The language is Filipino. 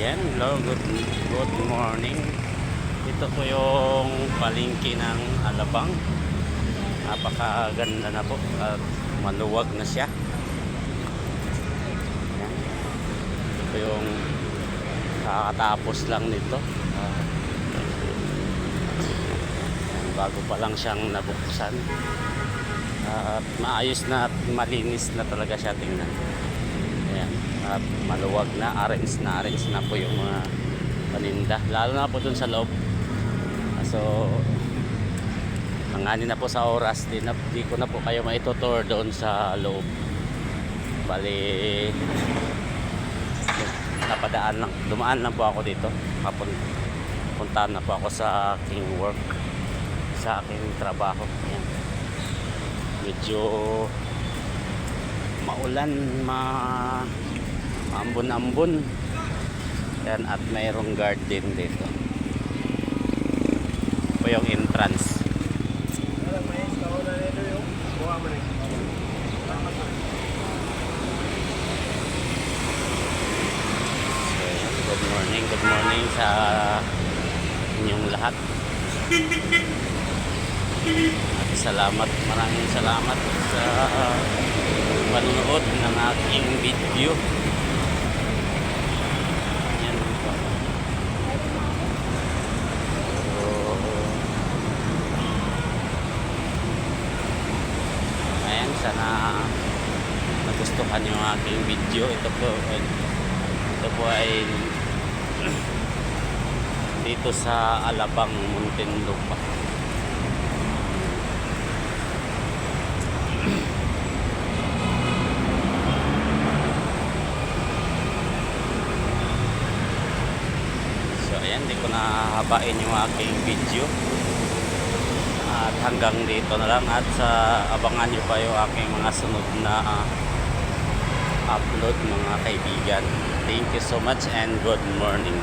Ayan, hello, good morning. Ito po yung palengke ng Alabang. Napakaganda na po at maluwag na siya. Ayan. Ito po yung kakatapos lang nito. Bago pa lang siyang nabuksan. At maayos na at malinis na talaga siya tingnan. Ayan. At maluwag na, arrange na po yung mga paninda. Lalo na po dun sa loob. So, mangani na po sa oras. Di ko na po kayo maitutour doon sa loob. Bali, dumaan lang po ako dito. Puntahan na po ako sa aking work, sa aking trabaho. Ayan. Medyo maulan, maambon-ambon. Yan, at mayroong garden dito. Ito yung entrance. So, yan, good morning sa inyong lahat. At maraming salamat sa panonood ng aking video. Yan po. So, ayan, sana nagustuhan yung aking video. Ito po ay dito sa Alabang, Muntinlupa. Ayan, hindi ko na habain yung aking video. At hanggang dito na lang. At abangan nyo pa yung aking mga sunod na upload, mga kaibigan. Thank you so much and good morning.